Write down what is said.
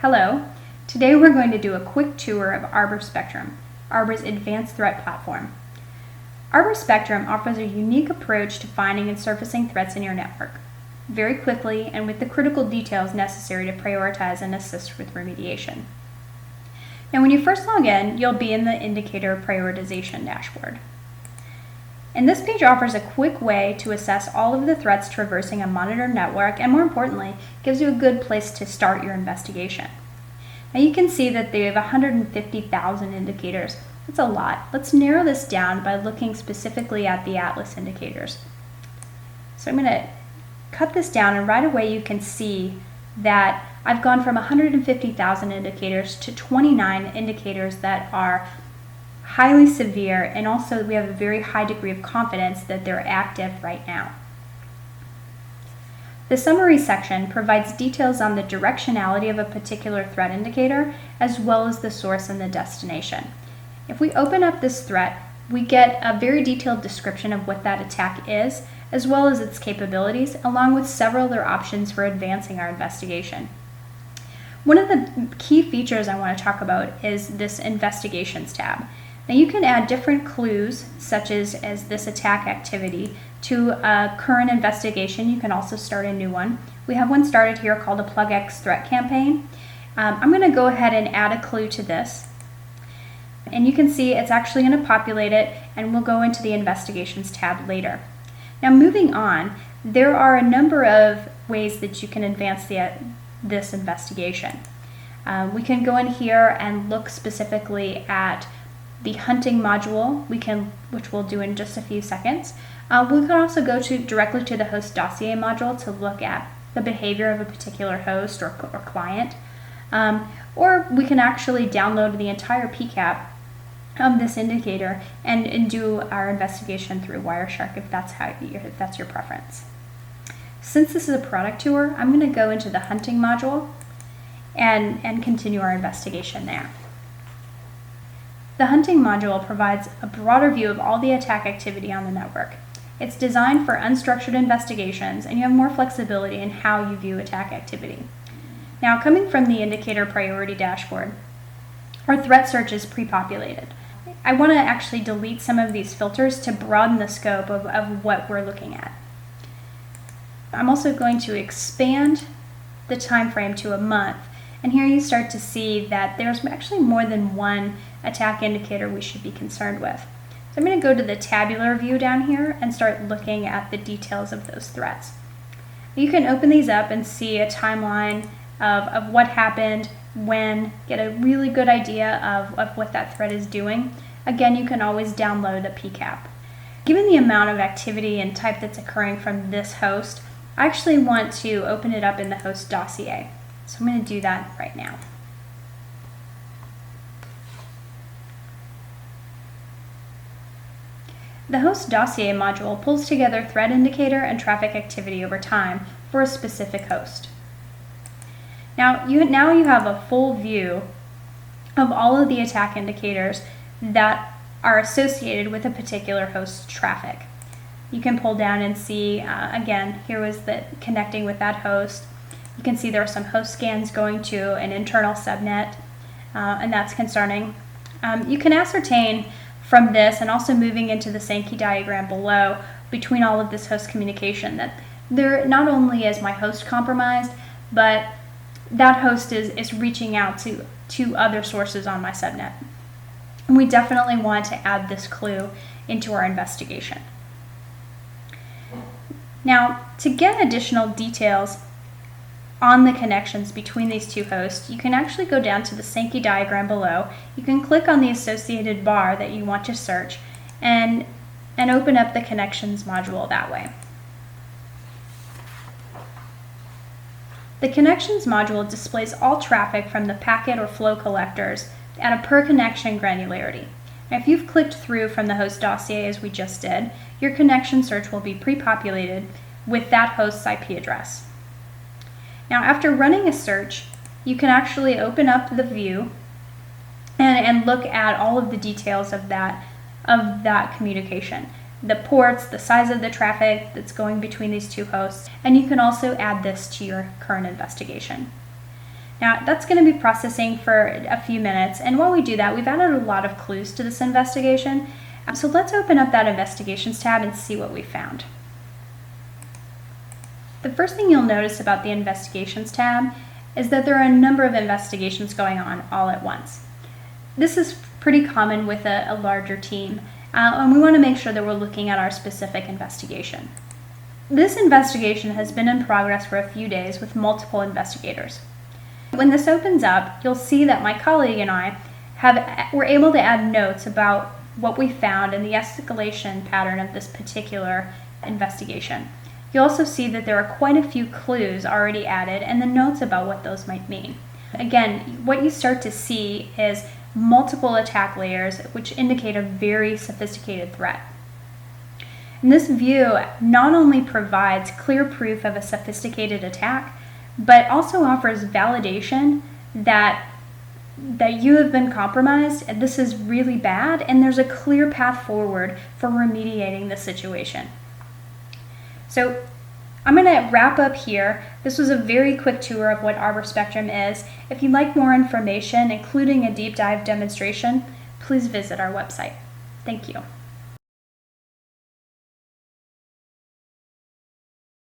Hello, today we're going to do a quick tour of Arbor Spectrum, Arbor's advanced threat platform. Arbor Spectrum offers a unique approach to finding and surfacing threats in your network, very quickly and with the critical details necessary to prioritize and assist with remediation. Now when you first log in, you'll be in the indicator prioritization dashboard. And this page offers a quick way to assess all of the threats traversing a monitored network, and more importantly, gives you a good place to start your investigation. Now you can see that they have 150,000 indicators. That's a lot. Let's narrow this down by looking specifically at the Atlas indicators. So I'm going to cut this down, and right away you can see that I've gone from 150,000 indicators to 29 indicators that are highly severe, and also we have a very high degree of confidence that they're active right now. The summary section provides details on the directionality of a particular threat indicator, as well as the source and the destination. If we open up this threat, we get a very detailed description of what that attack is, as well as its capabilities, along with several other options for advancing our investigation. One of the key features I want to talk about is this Investigations tab. Now you can add different clues, such as this attack activity, to a current investigation. You can also start a new one. We have one started here called a PlugX threat campaign. I'm going to go ahead and add a clue to this. And you can see it's actually going to populate it, and we'll go into the Investigations tab later. Now moving on, there are a number of ways that you can advance this investigation. We can go in here and look specifically at the hunting module, which we'll do in just a few seconds. We can also go directly to the host dossier module to look at the behavior of a particular host or client. Or we can actually download the entire PCAP of this indicator and do our investigation through Wireshark if that's your preference. Since this is a product tour, I'm going to go into the hunting module and continue our investigation there. The hunting module provides a broader view of all the attack activity on the network. It's designed for unstructured investigations, and you have more flexibility in how you view attack activity. Now, coming from the indicator priority dashboard, our threat search is pre-populated. I want to actually delete some of these filters to broaden the scope of what we're looking at. I'm also going to expand the time frame to a month, and here you start to see that there's actually more than one attack indicator we should be concerned with. So I'm going to go to the tabular view down here and start looking at the details of those threats. You can open these up and see a timeline of what happened, when, get a really good idea of what that threat is doing. Again, you can always download a PCAP. Given the amount of activity and type that's occurring from this host, I actually want to open it up in the host dossier. So I'm going to do that right now. The host dossier module pulls together threat indicator and traffic activity over time for a specific host. Now you have a full view of all of the attack indicators that are associated with a particular host's traffic. You can pull down and see, again, here was the connecting with that host. You can see there are some host scans going to an internal subnet, and that's concerning. You can ascertain from this, and also moving into the Sankey diagram below, between all of this host communication, that there not only is my host compromised, but that host is reaching out to other sources on my subnet. And we definitely want to add this clue into our investigation. Now, to get additional details on the connections between these two hosts, you can actually go down to the Sankey diagram below. You can click on the associated bar that you want to search and open up the connections module that way. The connections module displays all traffic from the packet or flow collectors at a per connection granularity. Now, if you've clicked through from the host dossier as we just did, your connection search will be pre-populated with that host's IP address. Now, after running a search, you can actually open up the view and look at all of the details of that communication. The ports, the size of the traffic that's going between these two hosts, and you can also add this to your current investigation. Now, that's going to be processing for a few minutes, and while we do that, we've added a lot of clues to this investigation. So let's open up that Investigations tab and see what we found. The first thing you'll notice about the Investigations tab is that there are a number of investigations going on all at once. This is pretty common with a larger team, and we want to make sure that we're looking at our specific investigation. This investigation has been in progress for a few days with multiple investigators. When this opens up, you'll see that my colleague and I were able to add notes about what we found and the escalation pattern of this particular investigation. You'll also see that there are quite a few clues already added and the notes about what those might mean. Again, what you start to see is multiple attack layers, which indicate a very sophisticated threat. And this view not only provides clear proof of a sophisticated attack, but also offers validation that you have been compromised, and this is really bad, and there's a clear path forward for remediating the situation. So I'm going to wrap up here. This was a very quick tour of what Arbor Spectrum is. If you'd like more information, including a deep dive demonstration, please visit our website. Thank you.